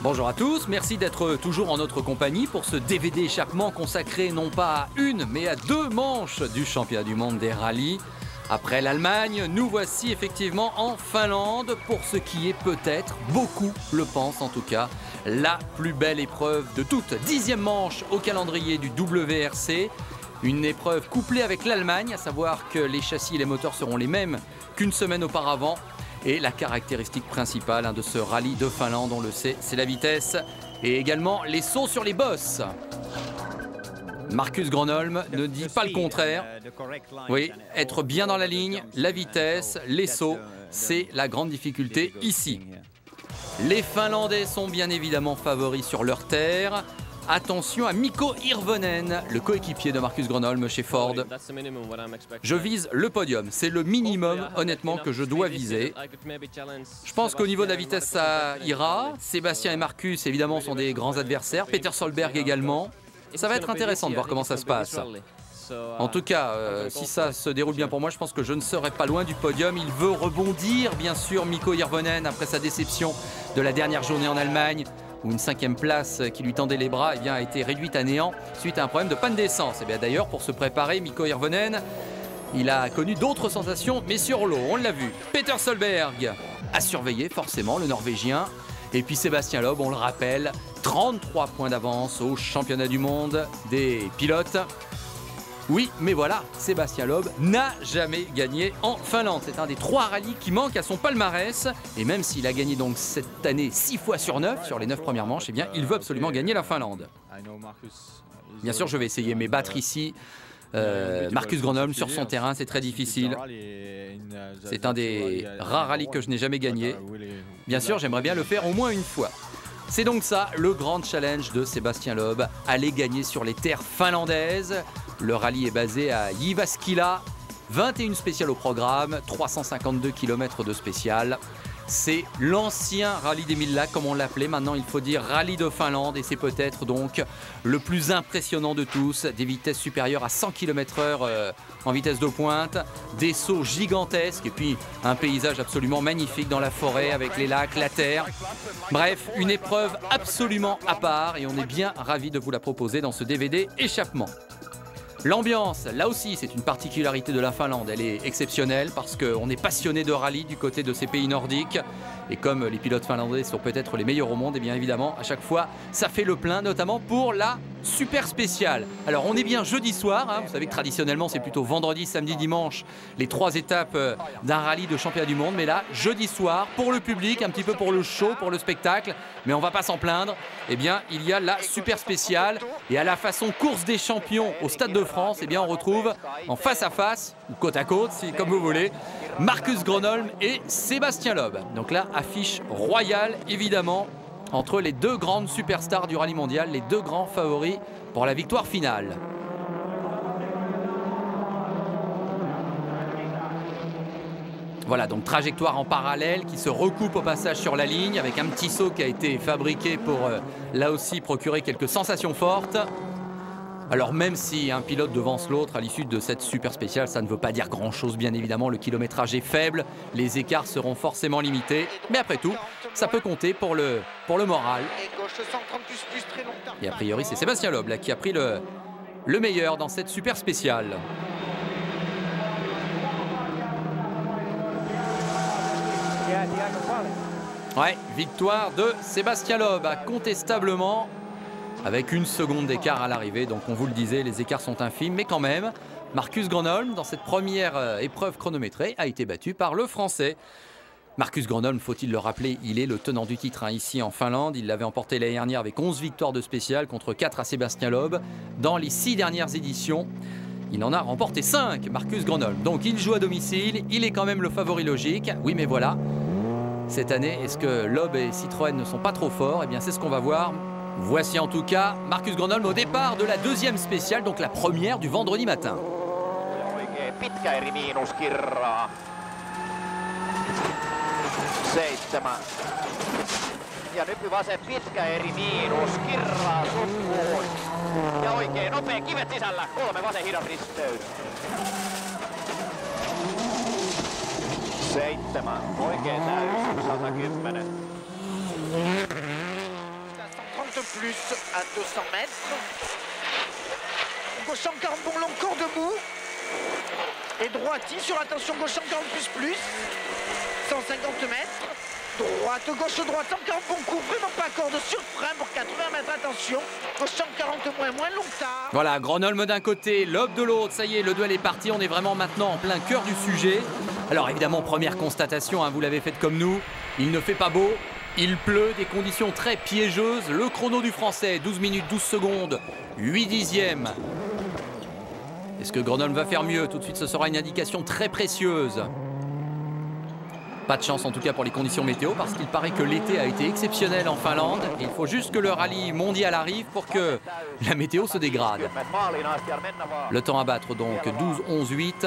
Bonjour à tous, merci d'être toujours en notre compagnie pour ce DVD échappement consacré non pas à une mais à deux manches du championnat du monde des rallyes. Après l'Allemagne, nous voici effectivement en Finlande pour ce qui est peut-être, beaucoup le pensent en tout cas, la plus belle épreuve de toutes. 10e manche au calendrier du WRC. Une épreuve couplée avec l'Allemagne, à savoir que les châssis et les moteurs seront les mêmes qu'une semaine auparavant. Et la caractéristique principale de ce rallye de Finlande, on le sait, c'est la vitesse et également les sauts sur les bosses. Marcus Gronholm ne dit pas le contraire. Oui, être bien dans la ligne, la vitesse, les sauts, c'est la grande difficulté ici. Les Finlandais sont bien évidemment favoris sur leur terre. Attention à Mikko Hirvonen, le coéquipier de Marcus Gronholm chez Ford. Je vise le podium, c'est le minimum honnêtement que je dois viser. Je pense qu'au niveau de la vitesse ça ira. Sébastien et Marcus évidemment sont des grands adversaires, Peter Solberg également. Ça va être intéressant de voir comment ça se passe. En tout cas, si ça se déroule bien pour moi, je pense que je ne serai pas loin du podium. Il veut rebondir, bien sûr, Mikko Hirvonen, après sa déception de la dernière journée en Allemagne, où une 5e place qui lui tendait les bras a été réduite à néant suite à un problème de panne d'essence. Et bien d'ailleurs, pour se préparer, Mikko Hirvonen, il a connu d'autres sensations, mais sur l'eau, on l'a vu. Peter Solberg a surveillé forcément le Norvégien. Et puis Sébastien Loeb, on le rappelle, 33 points d'avance au championnat du monde des pilotes. Oui, mais voilà, Sébastien Loeb n'a jamais gagné en Finlande. C'est un des 3 rallyes qui manquent à son palmarès. Et même s'il a gagné donc cette année 6 fois sur 9, sur les 9 premières manches, eh bien, il veut absolument gagner la Finlande. Bien sûr, je vais essayer mes battre ici. Marcus Gronholm sur son terrain, c'est très difficile. C'est un des rares rallyes que je n'ai jamais gagné. Bien sûr, j'aimerais bien le faire au moins une fois. C'est donc ça, le grand challenge de Sébastien Loeb, aller gagner sur les terres finlandaises. Le rallye est basé à Jyväskylä, 21 spéciales au programme, 352 km de spécial. C'est l'ancien rallye des 1000 lacs, comme on l'appelait. Maintenant, il faut dire rallye de Finlande. Et c'est peut-être donc le plus impressionnant de tous. Des vitesses supérieures à 100 km/h en vitesse de pointe. Des sauts gigantesques. Et puis, un paysage absolument magnifique dans la forêt avec les lacs, la terre. Bref, une épreuve absolument à part. Et on est bien ravis de vous la proposer dans ce DVD échappement. L'ambiance, là aussi, c'est une particularité de la Finlande. Elle est exceptionnelle parce qu'on est passionné de rallye du côté de ces pays nordiques. Et comme les pilotes finlandais sont peut-être les meilleurs au monde, et bien évidemment, à chaque fois, ça fait le plein, notamment pour la super spéciale. Alors, on est bien jeudi soir. Vous savez que traditionnellement, c'est plutôt vendredi, samedi, dimanche, les 3 étapes d'un rallye de championnat du monde. Mais là, jeudi soir, pour le public, un petit peu pour le show, pour le spectacle, mais on va pas s'en plaindre. Eh bien, il y a la super spéciale. Et à la façon course des champions au Stade de France, eh bien, on retrouve en face à face, ou côte à côte, si, comme vous voulez, Marcus Gronholm et Sébastien Loeb. Donc là, affiche royale, évidemment, entre les 2 grandes superstars du rallye mondial, les 2 grands favoris pour la victoire finale. Voilà, donc trajectoire en parallèle qui se recoupe au passage sur la ligne avec un petit saut qui a été fabriqué pour, là aussi, procurer quelques sensations fortes. Alors même si un pilote devance l'autre à l'issue de cette super spéciale, ça ne veut pas dire grand-chose, bien évidemment. Le kilométrage est faible, les écarts seront forcément limités. Mais après tout, ça peut compter pour le moral. Et a priori, c'est Sébastien Loeb là, qui a pris le meilleur dans cette super spéciale. Ouais, victoire de Sébastien Loeb, incontestablement. Avec 1 seconde d'écart à l'arrivée, donc on vous le disait, les écarts sont infimes, mais quand même, Marcus Gronholm, dans cette première épreuve chronométrée, a été battu par le Français. Marcus Gronholm, faut-il le rappeler, il est le tenant du titre ici en Finlande. Il l'avait emporté l'année dernière avec 11 victoires de spécial contre 4 à Sébastien Loeb. Dans les 6 dernières éditions, il en a remporté 5, Marcus Gronholm. Donc il joue à domicile, il est quand même le favori logique. Oui, mais voilà, cette année, est-ce que Loeb et Citroën ne sont pas trop forts? Eh bien, c'est ce qu'on va voir. Voici en tout cas Marcus Gronholm au départ de la 2e spéciale, donc la première du vendredi matin. Ja nykyvase pitkä eri miinus, kirraa sukkuun. Ja oikein nopea, kivet sisällä, 3 vasen hidas risteys. 7, oikein täys, 110. plus à 200 mètres. Gauche 140 bon long, corps debout. Et droiti sur attention, gauche 140 plus. 150 mètres. Droite, gauche, droite, 140 bon coup. Vraiment pas corde sur frein pour 80 mètres, attention. Gauche 140 moins long tard. Voilà, Gronholm d'un côté, Loeb de l'autre. Ça y est, le duel est parti. On est vraiment maintenant en plein cœur du sujet. Alors évidemment, première constatation, hein, vous l'avez faite comme nous. Il ne fait pas beau. Il pleut, des conditions très piégeuses. Le chrono du Français, 12 minutes 12 secondes, 8 dixièmes. Est-ce que Gronholm va faire mieux? Tout de suite, ce sera une indication très précieuse. Pas de chance en tout cas pour les conditions météo parce qu'il paraît que l'été a été exceptionnel en Finlande. Il faut juste que le rallye mondial arrive pour que la météo se dégrade. Le temps à battre donc 12, 11, 8.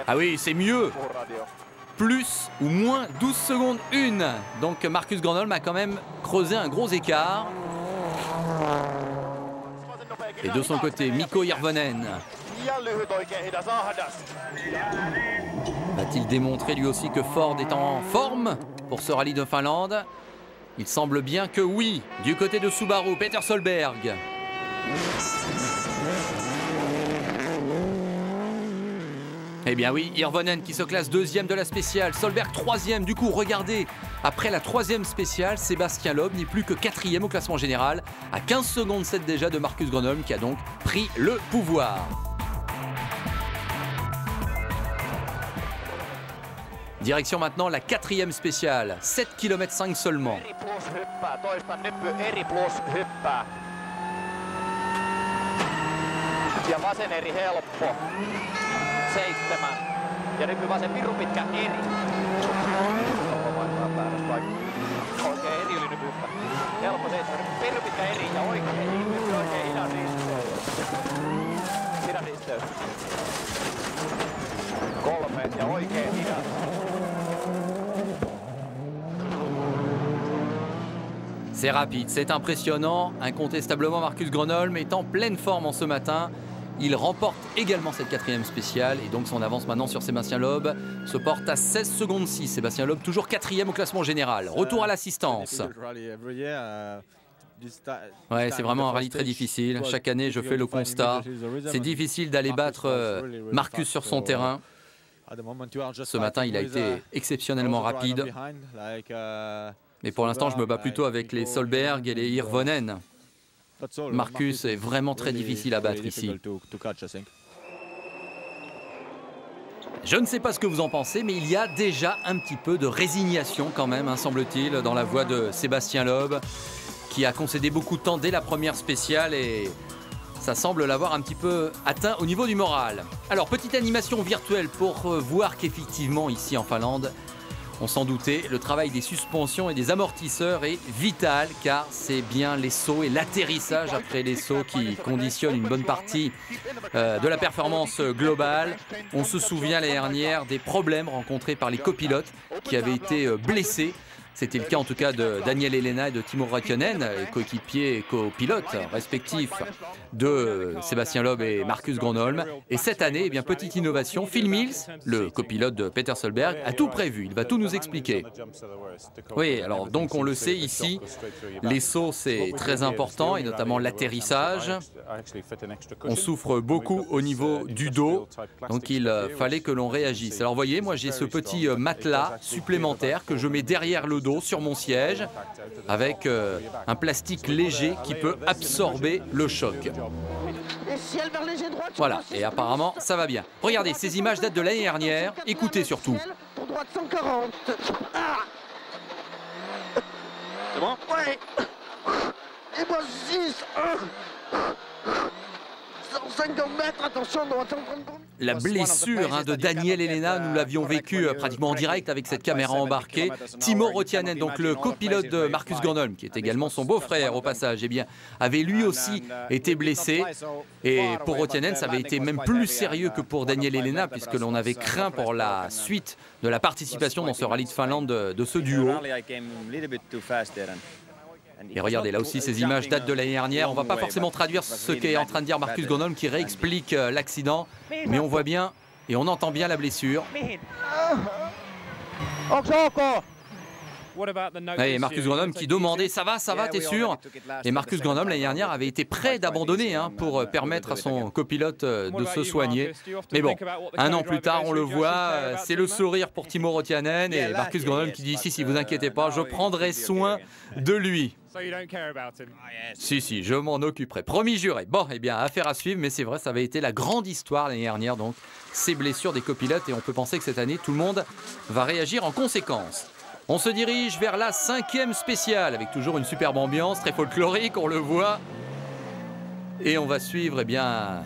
Ah oui, c'est mieux. Plus ou moins 12 secondes 1. Donc Marcus Gronholm a quand même creusé un gros écart. Et de son côté, Mikko Hirvonen. Va-t-il démontrer lui aussi que Ford est en forme pour ce rallye de Finlande? Il semble bien que oui. Du côté de Subaru, Peter Solberg. Eh bien oui, Hirvonen qui se classe deuxième de la spéciale, Solberg troisième. Du coup, regardez, après la troisième spéciale, Sébastien Loeb n'est plus que quatrième au classement général, à 15 secondes 7 déjà de Marcus Gronholm qui a donc pris le pouvoir. Direction maintenant la quatrième spéciale, 7 km 5 seulement. Ja vasen eri helppo. 7. Ja nyt vasen pirun pitkä eri. Oikein erillinen hyppä. Helppo 7. Pirun pitkä eri ja oikein hidas risteys. Hidas risteys. 3 ja oikein hidas. C'est rapide, c'est impressionnant. Incontestablement, Marcus Gronholm est en pleine forme en ce matin. Il remporte également cette quatrième spéciale et donc son avance maintenant sur Sébastien Loeb se porte à 16 secondes 6. Sébastien Loeb toujours quatrième au classement général. Retour à l'assistance. Ouais, c'est vraiment un rallye très difficile. Chaque année, je fais le constat. C'est difficile d'aller battre Marcus sur son terrain. Ce matin, il a été exceptionnellement rapide. Mais pour l'instant, je me bats plutôt avec les Solberg et les Hirvonen. Marcus est vraiment très difficile à battre ici. Je ne sais pas ce que vous en pensez, mais il y a déjà un petit peu de résignation quand même, hein, semble-t-il, dans la voix de Sébastien Loeb, qui a concédé beaucoup de temps dès la première spéciale et ça semble l'avoir un petit peu atteint au niveau du moral. Alors, petite animation virtuelle pour voir qu'effectivement, ici en Finlande, on s'en doutait, le travail des suspensions et des amortisseurs est vital car c'est bien les sauts et l'atterrissage après les sauts qui conditionnent une bonne partie de la performance globale. On se souvient l'année dernière des problèmes rencontrés par les copilotes qui avaient été blessés. C'était le cas en tout cas de Daniel Helena et de Timo Räikkönen, coéquipiers et copilotes respectifs de Sébastien Loeb et Marcus Gronholm. Et cette année, eh bien, petite innovation, Phil Mills, le copilote de Peter Solberg, a tout prévu. Il va tout nous expliquer. Oui, alors donc on le sait ici, les sauts c'est très important et notamment l'atterrissage. On souffre beaucoup au niveau du dos, donc il fallait que l'on réagisse. Alors vous voyez, moi j'ai ce petit matelas supplémentaire que je mets derrière le dos sur mon siège avec un plastique léger qui peut absorber le choc. Voilà, et apparemment ça va bien. Regardez, ces images datent de l'année dernière, écoutez surtout. Pour droite 140. Ah. C'est bon? Ouais. Et moi 6. 150 mètres, attention, droite 130. La blessure de Daniel Helena, nous l'avions vécu pratiquement en direct avec cette caméra embarquée. Timo Räikkönen, donc le copilote de Marcus Gronholm, qui est également son beau-frère au passage, eh bien, avait lui aussi été blessé. Et pour Räikkönen, ça avait été même plus sérieux que pour Daniel Helena, puisque l'on avait craint pour la suite de la participation dans ce rallye de Finlande de ce duo. Et regardez, là aussi, ces images datent de l'année dernière. On ne va pas forcément traduire ce qu'est en train de dire Marcus Gronholm qui réexplique l'accident. Mais on voit bien et on entend bien la blessure. Et Marcus Grönholm qui demandait ça va, t'es sûr? Et Marcus Grönholm l'année dernière avait été prêt d'abandonner pour permettre à son copilote de se soigner. Mais bon, un an plus tard, on le voit, c'est le sourire pour Timo Rotianen et Marcus Grönholm qui dit si, vous inquiétez pas, je prendrai soin de lui. Si, je m'en occuperai. Promis juré. Bon, eh bien, affaire à suivre, mais c'est vrai, ça avait été la grande histoire l'année dernière, donc ces blessures des copilotes, et on peut penser que cette année, tout le monde va réagir en conséquence. On se dirige vers la 5e spéciale, avec toujours une superbe ambiance, très folklorique, on le voit. Et on va suivre, eh bien,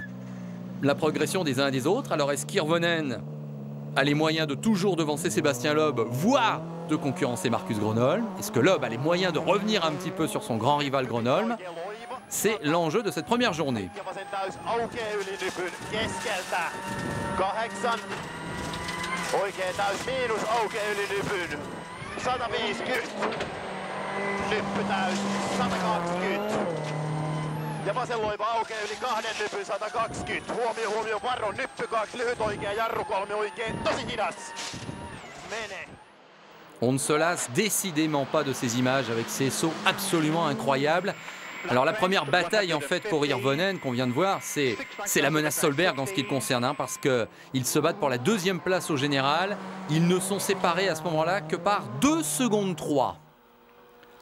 la progression des uns et des autres. Alors, est-ce qu'Irvonen a les moyens de toujours devancer Sébastien Loeb, voire de concurrencer Marcus Grönholm? Est-ce que Loeb a les moyens de revenir un petit peu sur son grand rival Grönholm? C'est l'enjeu de cette première journée. Ja vasenloiva aukeaa yli 2 nypyn 120. Huomio, varo, nyppy 2, lyhyt oikea, jarru 3 oikein, tosi hidas. Mene. On ne se lasse décidément pas de ces images avec ces sauts absolument incroyables. Alors la première bataille en fait pour Irvonen qu'on vient de voir, c'est la menace Solberg en ce qui le concerne, parce qu'ils se battent pour la 2e place au général. Ils ne sont séparés à ce moment-là que par 2 secondes 3.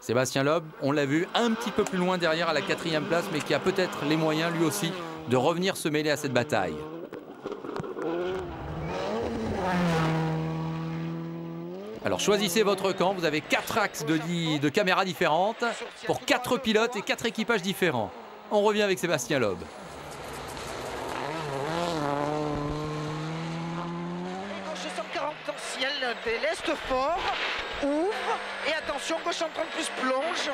Sébastien Loeb, on l'a vu un petit peu plus loin derrière à la 4e place, mais qui a peut-être les moyens lui aussi de revenir se mêler à cette bataille. Alors choisissez votre camp, vous avez 4 axes de caméras différentes pour 4 pilotes et 4 équipages différents. On revient avec Sébastien Loeb. Gauche 140 en ciel, des l'est fort, ouvre, et attention, gauche 130 plus plonge.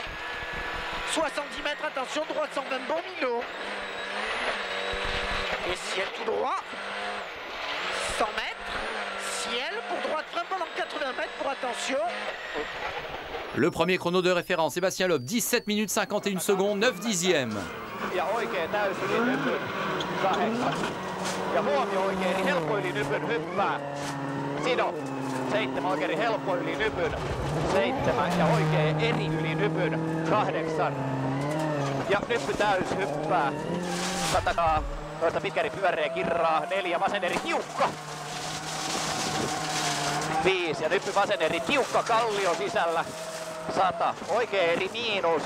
70 mètres, attention, droite 120, bon Milo. Et ciel tout droit, 100 mètres, ciel pour droite, vraiment dans 80 mètres pour attention. Le premier chrono de référence, Sébastien Loeb, 17 minutes 51 secondes, 9 dixièmes. Ja oikein täys yli nypyn 8. Ja huomio oikein helppo yli nypyn hyppää. Sido. 7 oikein helppo yli nypyn 7 ja oikein eri yli nypyn 8. Ja nyppy täys hyppää. Takaa noista pitkäri pyöreä kirraa 4 vasen eri tiukka. 5 ja nyppy vasen eri tiukka kallio sisällä 100. Oikein eri miinus.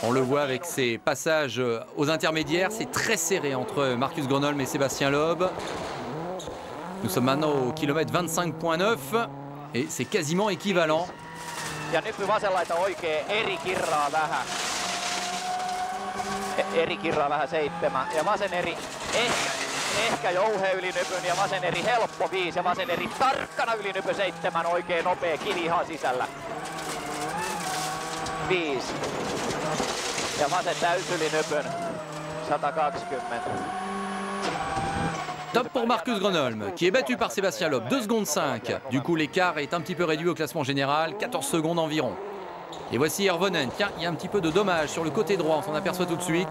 On le voit avec ses passages aux intermédiaires, c'est très serré entre Marcus Grönholm et Sébastien Loeb. Nous sommes maintenant au kilomètre 25.9 et c'est quasiment équivalent. Ja nyppy vasenlaita oikein eri kirraa vähän. Eri kirraa vähän 7 ja vasen eri ehkä jouhe yli nypyn ja vasen eri helppo 5 ja vasen eri tarkkana yli nypy 7 oikein nopea kivi ihan sisällä. 5 ja vasen täys yli nypyn 120. Top pour Marcus Grönholm, qui est battu par Sébastien Loeb, 2 secondes 5. Du coup, l'écart est un petit peu réduit au classement général, 14 secondes environ. Et voici Irvonen. Tiens, il y a un petit peu de dommage sur le côté droit, on s'en aperçoit tout de suite.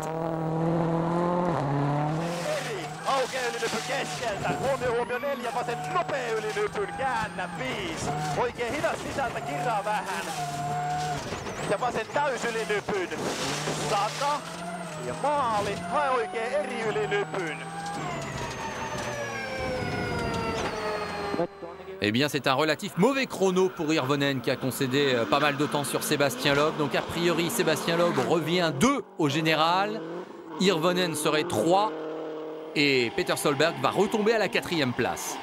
Huomio 4 vasen nopea yli nypyn, käännä 5. Oikein hidas sisältä, kirraa vähän. Ja vasen täys yli nypyn 100. Ja maali, hae oikein eri yli nypyn. Eh bien, c'est un relatif mauvais chrono pour Irvonen qui a concédé pas mal de temps sur Sébastien Loeb. Donc, a priori, Sébastien Loeb revient 2 au général. Irvonen serait 3. Et Peter Solberg va retomber à la 4e place.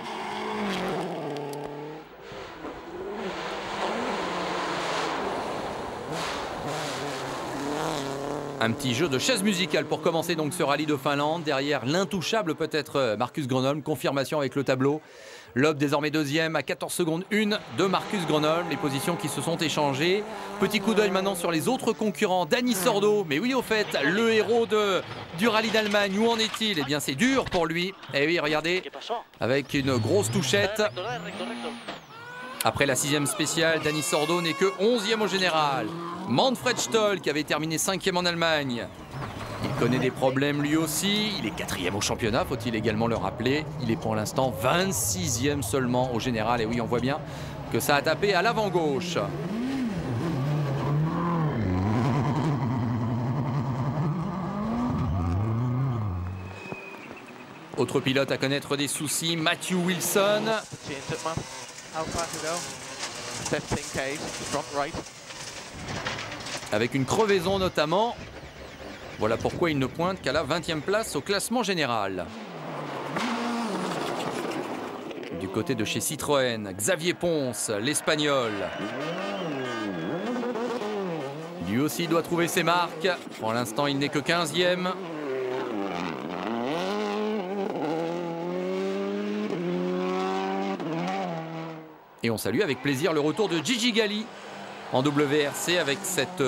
Un petit jeu de chaise musicale pour commencer donc ce rallye de Finlande. Derrière l'intouchable peut-être Marcus Grönholm. Confirmation avec le tableau. Loeb désormais 2e à 14 secondes 1 de Marcus Grönholm. Les positions qui se sont échangées. Petit coup d'œil maintenant sur les autres concurrents. Dani Sordo, mais oui au fait, le héros du rallye d'Allemagne. Où en est-il? Eh bien c'est dur pour lui. Eh oui, regardez, avec une grosse touchette. Après la 6e spéciale, Dani Sordo n'est que 11e au général. Manfred Stoll qui avait terminé 5e en Allemagne. Il connaît des problèmes lui aussi, il est 4e au championnat, faut-il également le rappeler. Il est pour l'instant 26e seulement au général, et oui on voit bien que ça a tapé à l'avant gauche. Autre pilote à connaître des soucis, Matthew Wilson. Avec une crevaison notamment. Voilà pourquoi il ne pointe qu'à la 20e place au classement général. Du côté de chez Citroën, Xavier Ponce, l'Espagnol. Lui aussi doit trouver ses marques. Pour l'instant, il n'est que 15e. Et on salue avec plaisir le retour de Gigi Galli en WRC avec cette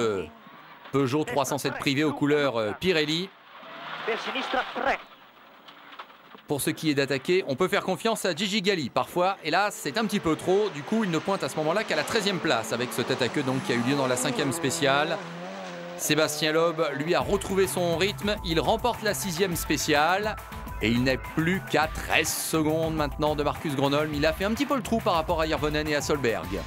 Peugeot 307 privée aux couleurs Pirelli. Pour ce qui est d'attaquer, on peut faire confiance à Gigi Galli. Parfois, hélas, c'est un petit peu trop. Du coup, il ne pointe à ce moment-là qu'à la 13e place avec ce tête-à-queue donc qui a eu lieu dans la 5e spéciale. Sébastien Loeb, lui, a retrouvé son rythme. Il remporte la 6e spéciale. Et il n'est plus qu'à 13 secondes maintenant de Marcus Gronholm. Il a fait un petit peu le trou par rapport à Hirvonen et à Solberg.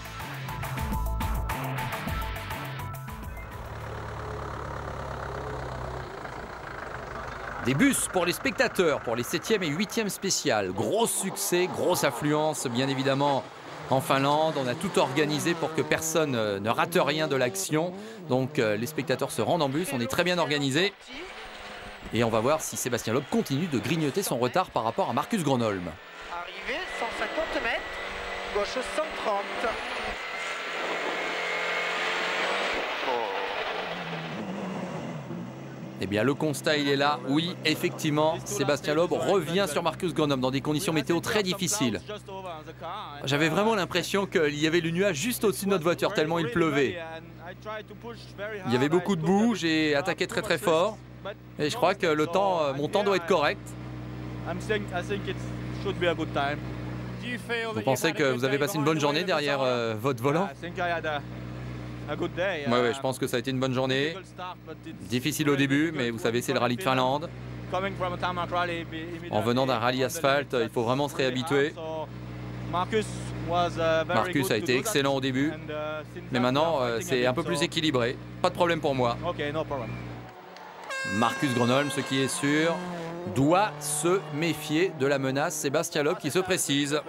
Des bus pour les spectateurs, pour les 7e et 8e spéciales. Gros succès, grosse affluence bien évidemment en Finlande. On a tout organisé pour que personne ne rate rien de l'action. Donc les spectateurs se rendent en bus, on est très bien organisé. Et on va voir si Sébastien Loeb continue de grignoter son retard par rapport à Marcus Gronholm. Arrivé, 150 mètres, gauche 130. Eh bien, le constat, il est là. Oui, effectivement, Sébastien Loeb revient sur Marcus Gronholm dans des conditions météo très difficiles. J'avais vraiment l'impression qu'il y avait le nuage juste au-dessus de notre voiture, tellement il pleuvait. Il y avait beaucoup de boue, j'ai attaqué très très fort. Et je crois que le temps, mon temps doit être correct. Vous pensez que vous avez passé une bonne journée derrière votre volant? Ouais, je pense que ça a été une bonne journée. Difficile au début, mais vous savez, c'est le rallye de Finlande. En venant d'un rallye asphalte, il faut vraiment se réhabituer. Marcus a été excellent au début, mais maintenant, c'est un peu plus équilibré. Pas de problème pour moi. Marcus Gronholm, ce qui est sûr, doit se méfier de la menace Sébastien Loeb qui se précise.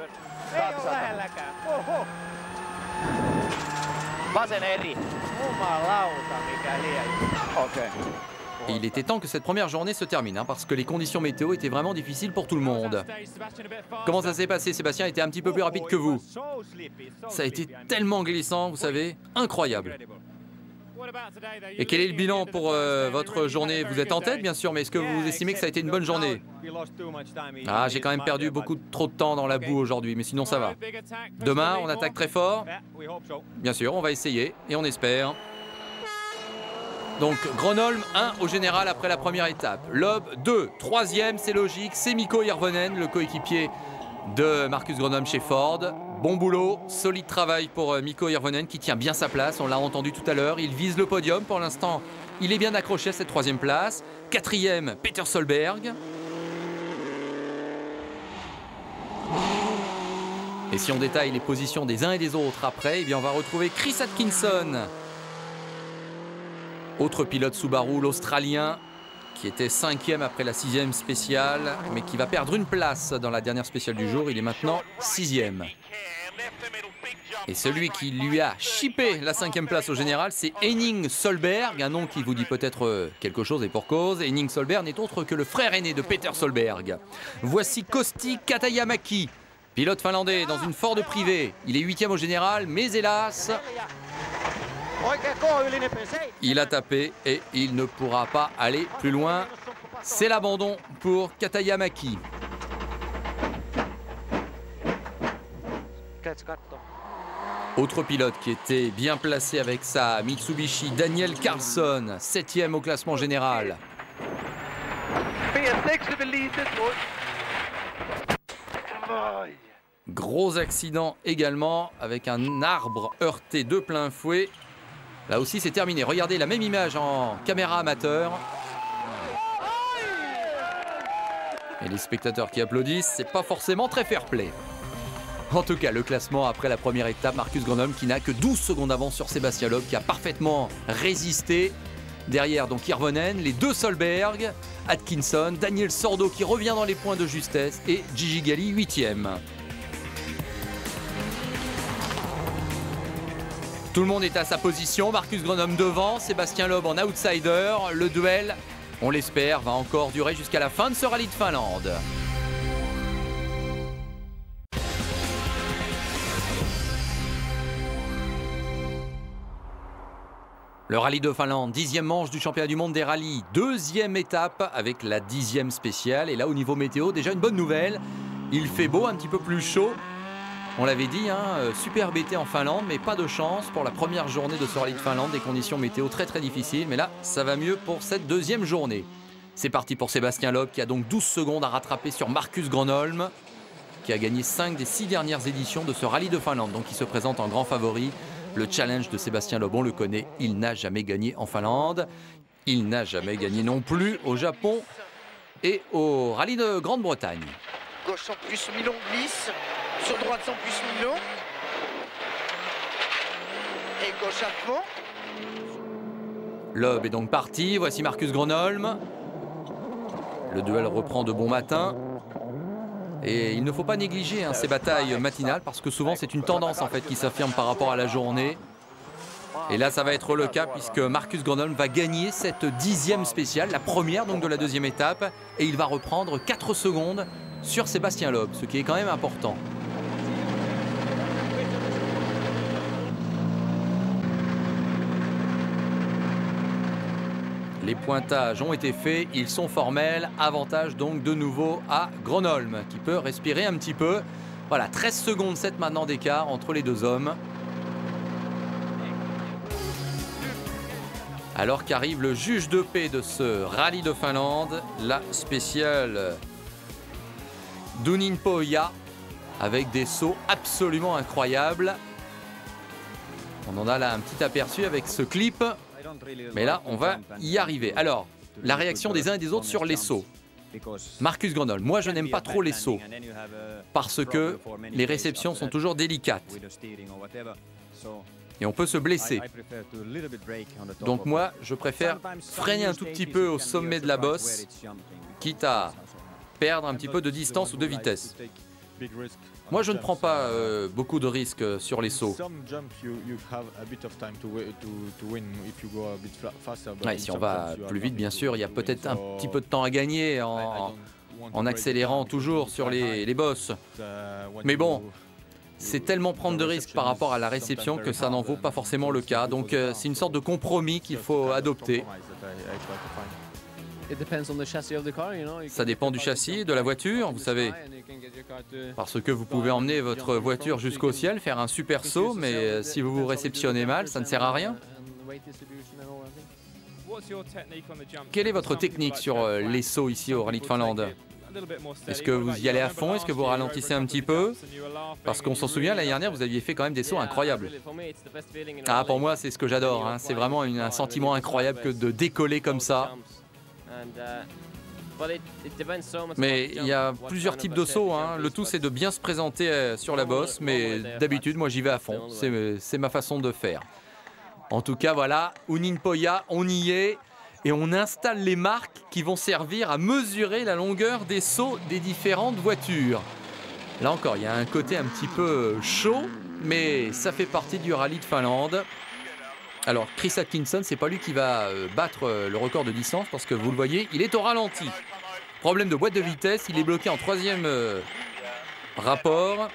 Et il était temps que cette première journée se termine, parce que les conditions météo étaient vraiment difficiles pour tout le monde. Comment ça s'est passé? Sébastien était un petit peu plus rapide que vous. Ça a été tellement glissant, vous savez, incroyable. Et quel est le bilan pour votre journée? Vous êtes en tête, bien sûr, mais est-ce que vous estimez que ça a été une bonne journée? Ah, j'ai quand même perdu beaucoup trop de temps dans la boue aujourd'hui, mais sinon ça va. Demain, on attaque très fort? Bien sûr, on va essayer, et on espère. Donc, Gronholm, 1 au général après la première étape. Loeb, 2. 3e, c'est logique, c'est Mikko Hirvonen, le coéquipier de Marcus Gronholm chez Ford. Bon boulot, solide travail pour Mikko Hirvonen qui tient bien sa place, on l'a entendu tout à l'heure. Il vise le podium, pour l'instant, il est bien accroché à cette 3e place. 4e, Peter Solberg. Et si on détaille les positions des uns et des autres après, eh bien on va retrouver Chris Atkinson. Autre pilote Subaru, l'Australien, qui était 5e après la 6e spéciale, mais qui va perdre une place dans la dernière spéciale du jour. Il est maintenant 6e. Et celui qui lui a chippé la 5e place au général, c'est Henning Solberg, un nom qui vous dit peut-être quelque chose et pour cause. Henning Solberg n'est autre que le frère aîné de Peter Solberg. Voici Kosti Katajamäki, pilote finlandais dans une Ford privée. Il est 8e au général, mais hélas, il a tapé et il ne pourra pas aller plus loin. C'est l'abandon pour Katajamäki. Autre pilote qui était bien placé avec sa Mitsubishi, Daniel Carlson, 7e au classement général. Gros accident également avec un arbre heurté de plein fouet. Là aussi c'est terminé. Regardez la même image en caméra amateur. Et les spectateurs qui applaudissent, c'est pas forcément très fair-play. En tout cas, le classement après la première étape, Marcus Gronholm qui n'a que 12 secondes d'avance sur Sébastien Loeb, qui a parfaitement résisté. Derrière, donc Hirvonen, les deux Solberg, Atkinson, Daniel Sordo qui revient dans les points de justesse et Gigi Galli 8e. Tout le monde est à sa position, Marcus Grönholm devant, Sébastien Loeb en outsider. Le duel, on l'espère, va encore durer jusqu'à la fin de ce rallye de Finlande. Le rallye de Finlande, 10e manche du championnat du monde des rallyes, 2e étape avec la 10e spéciale. Et là, au niveau météo, déjà une bonne nouvelle, il fait beau, un petit peu plus chaud. On l'avait dit, hein, superbe été en Finlande, mais pas de chance pour la première journée de ce rallye de Finlande, des conditions météo très très difficiles. Mais là, ça va mieux pour cette deuxième journée. C'est parti pour Sébastien Loeb qui a donc 12 secondes à rattraper sur Marcus Grönholm, qui a gagné 5 des 6 dernières éditions de ce rallye de Finlande. Donc il se présente en grand favori. Le challenge de Sébastien Loeb, on le connaît, il n'a jamais gagné en Finlande. Il n'a jamais gagné non plus au Japon et au rallye de Grande-Bretagne. Gauche en plus, Milon glisse. Sur droite sans plus, Milon. Et gauche à fond. Loeb est donc parti. Voici Marcus Grönholm. Le duel reprend de bon matin. Et il ne faut pas négliger ces batailles matinales parce que souvent c'est une tendance en fait qui s'affirme par rapport à la journée. Et là ça va être le cas puisque Marcus Grönholm va gagner cette 10e spéciale, la première donc de la deuxième étape. Et il va reprendre 4 secondes sur Sébastien Loeb, ce qui est quand même important. Les pointages ont été faits, ils sont formels. Avantage donc de nouveau à Grönholm qui peut respirer un petit peu. Voilà, 13 secondes 7 maintenant d'écart entre les deux hommes. Alors qu'arrive le juge de paix de ce rallye de Finlande, la spéciale Duninpoja, avec des sauts absolument incroyables. On en a là un petit aperçu avec ce clip. Mais là, on va y arriver. Alors, la réaction des uns et des autres sur les sauts. Marcus Grönholm, moi je n'aime pas trop les sauts parce que les réceptions sont toujours délicates et on peut se blesser. Donc moi, je préfère freiner un tout petit peu au sommet de la bosse, quitte à perdre un petit peu de distance ou de vitesse. Moi, je ne prends pas beaucoup de risques sur les sauts. Ouais, si on va plus vite, bien sûr, il y a peut-être un petit peu de temps à gagner en accélérant toujours sur les bosses. Mais bon, c'est tellement prendre de risques par rapport à la réception que ça n'en vaut pas forcément le cas. Donc c'est une sorte de compromis qu'il faut adopter. Ça dépend du châssis, de la voiture, vous savez. Parce que vous pouvez emmener votre voiture jusqu'au ciel, faire un super saut, mais si vous vous réceptionnez mal, ça ne sert à rien. Quelle est votre technique sur les sauts ici au rallye de Finlande? Est-ce que vous y allez à fond? Est-ce que vous ralentissez un petit peu? Parce qu'on s'en souvient, l'année dernière, vous aviez fait quand même des sauts incroyables. Ah, pour moi, c'est ce que j'adore. Hein. C'est vraiment un sentiment incroyable que de décoller comme ça. Mais il y a plusieurs types de sauts. Hein. Le tout, c'est de bien se présenter sur la bosse. Mais d'habitude, moi, j'y vais à fond. C'est ma façon de faire. En tout cas, voilà, Duninpoja, on y est. Et on installe les marques qui vont servir à mesurer la longueur des sauts des différentes voitures. Là encore, il y a un côté un petit peu chaud, mais ça fait partie du rallye de Finlande. Alors, Chris Atkinson, c'est pas lui qui va battre le record de distance parce que vous le voyez, il est au ralenti. Problème de boîte de vitesse, il est bloqué en 3e rapport.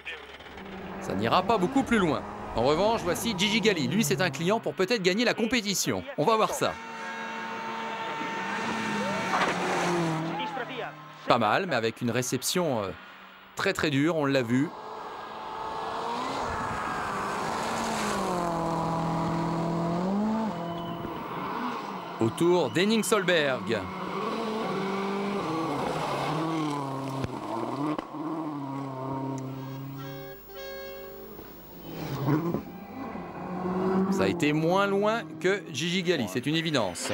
Ça n'ira pas beaucoup plus loin. En revanche, voici Gigi Galli. Lui, c'est un client pour peut-être gagner la compétition. On va voir ça. Pas mal, mais avec une réception très très dure, on l'a vu. Autour d'Henning Solberg. Ça a été moins loin que Gigi Galli, c'est une évidence.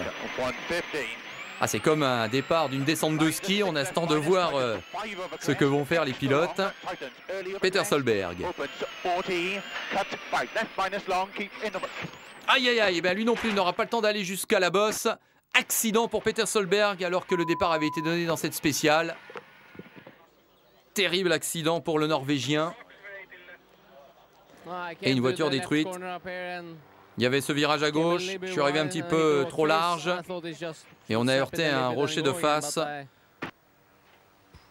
Ah, c'est comme un départ d'une descente de ski, on a ce temps de voir ce que vont faire les pilotes. Peter Solberg. Aïe aïe aïe, ben lui non plus n'aura pas le temps d'aller jusqu'à la bosse. Accident pour Peter Solberg alors que le départ avait été donné dans cette spéciale. Terrible accident pour le Norvégien. Et une voiture détruite. Il y avait ce virage à gauche, je suis arrivé un petit peu trop large. Et on a heurté un rocher de face.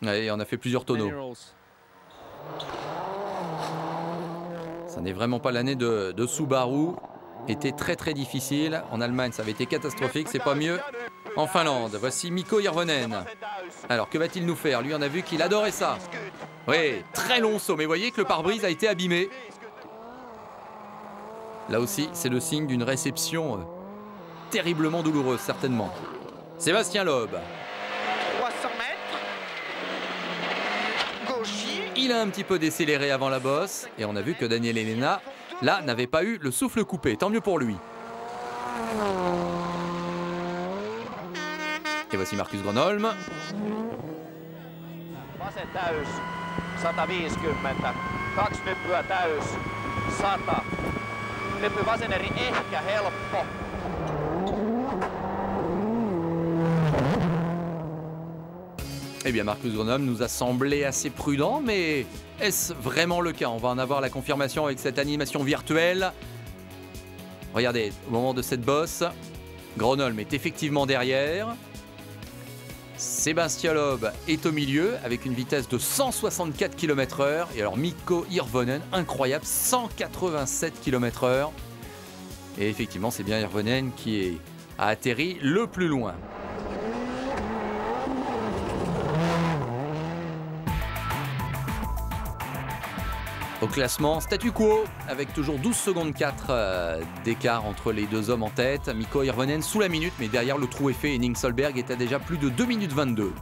Et on a fait plusieurs tonneaux. Ça n'est vraiment pas l'année de Subaru. Était très difficile. En Allemagne, ça avait été catastrophique. C'est pas mieux en Finlande. Voici Mikko Hirvonen. Alors, que va-t-il nous faire? Lui, on a vu qu'il adorait ça. Oui, très long saut. Mais vous voyez que le pare-brise a été abîmé. Là aussi, c'est le signe d'une réception terriblement douloureuse, certainement. Sébastien Loeb. 300 mètres. Gauchy. Il a un petit peu décéléré avant la bosse. Et on a vu que Daniel Elena, là, n'avait pas eu le souffle coupé. Tant mieux pour lui. Et voici Marcus Gronholm. Vasen täys, 150. 2 nyppyä täys, 100. Nyppy vaseneri ehkä helppo. Eh bien, Marcus Gronholm nous a semblé assez prudent, mais est-ce vraiment le cas? On va en avoir la confirmation avec cette animation virtuelle. Regardez, au moment de cette bosse, Gronholm est effectivement derrière. Sébastien Loeb est au milieu avec une vitesse de 164 km/h. Et alors Mikko Hirvonen, incroyable, 187 km/h. Et effectivement, c'est bien Hirvonen qui a atterri le plus loin. Au classement, statu quo, avec toujours 12 secondes 4 d'écart entre les deux hommes en tête. Mikko Hirvonen sous la minute, mais derrière le trou est fait et Henning Solberg est à déjà plus de 2 minutes 22.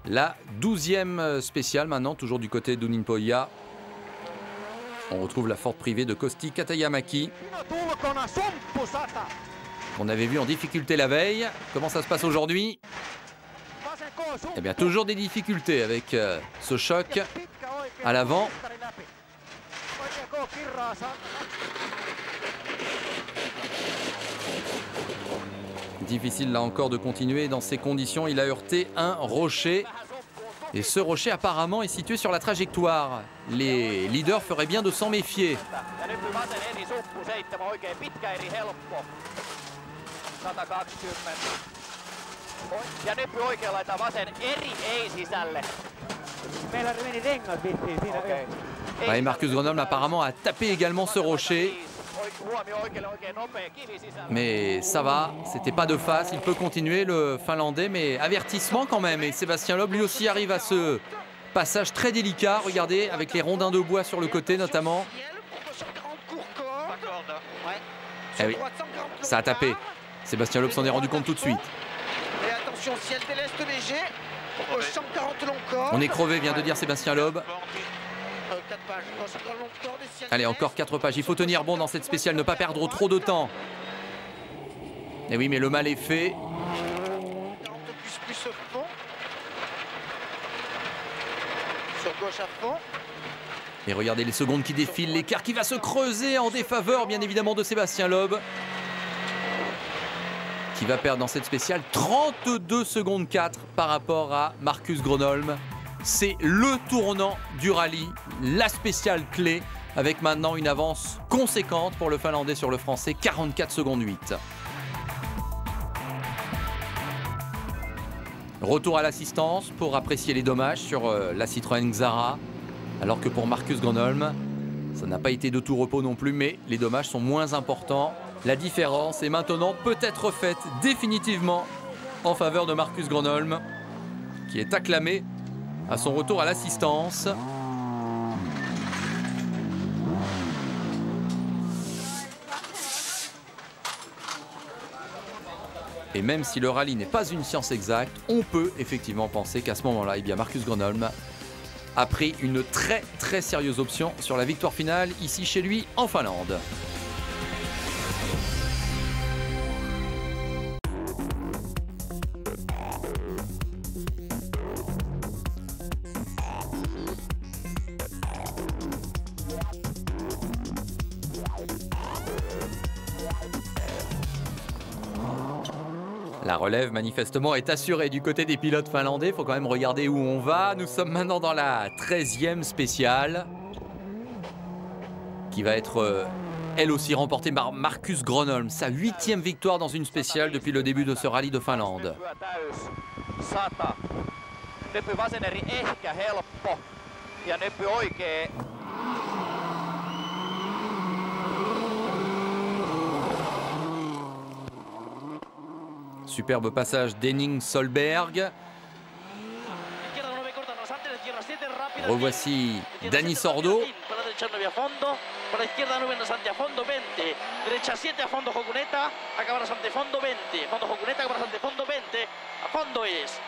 La 12e spéciale maintenant, toujours du côté d'Uninpohja. On retrouve la Ford privée de Kosti Katajamäki. On avait vu en difficulté la veille. Comment ça se passe aujourd'hui? Eh bien, toujours des difficultés avec ce choc à l'avant. Difficile là encore de continuer dans ces conditions. Il a heurté un rocher. Et ce rocher apparemment est situé sur la trajectoire. Les leaders feraient bien de s'en méfier. Ja nyppy oikea laita vasen, eri ei sisälle. Meillä meni rengas vissiin siinä. Okay. Ouais, Marcus Gronholm apparemment a tapé également ce rocher. Mais ça va, c'était pas de face, il peut continuer le Finlandais, mais avertissement quand même. Et Sébastien Loeb lui aussi arrive à ce passage très délicat, regardez, avec les rondins de bois sur le côté notamment. Eh oui, ça a tapé. Sébastien Loeb s'en est rendu compte tout de suite. Et attention, si elle déleste léger, 140 long corps. On est crevé, vient de dire Sébastien Loeb. 4 pages. Long corps, allez, encore 4 pages. Il faut tenir bon dans cette spéciale, ne pas perdre trop de temps. Et oui, mais le mal est fait. 40 plus fond. Sur gauche à fond. Et regardez les secondes qui défilent, l'écart qui va se creuser en défaveur, bien évidemment, de Sébastien Loeb, qui va perdre dans cette spéciale 32 secondes 4 par rapport à Marcus Gronholm. C'est le tournant du rallye, la spéciale clé, avec maintenant une avance conséquente pour le Finlandais sur le Français, 44 secondes 8. Retour à l'assistance pour apprécier les dommages sur la Citroën Xara, alors que pour Marcus Gronholm, ça n'a pas été de tout repos non plus, mais les dommages sont moins importants. La différence est maintenant peut-être faite définitivement en faveur de Marcus Gronholm, qui est acclamé à son retour à l'assistance. Et même si le rallye n'est pas une science exacte, on peut effectivement penser qu'à ce moment-là, eh bien Marcus Gronholm a pris une très sérieuse option sur la victoire finale ici chez lui en Finlande. La relève, manifestement, est assurée du côté des pilotes finlandais. Il faut quand même regarder où on va. Nous sommes maintenant dans la 13e spéciale, qui va être, elle aussi, remportée par Marcus Gronholm. Sa 8e victoire dans une spéciale depuis le début de ce rallye de Finlande. Superbe passage d'Henning Solberg. Revoici Dani Sordo. Por la izquierda 9 Santi a fondo 20, derecha 7 a fondo Jokuneta, acaba Santi fondo 20, fondo Jokuneta, acaba Santi fondo 20, a fondo es.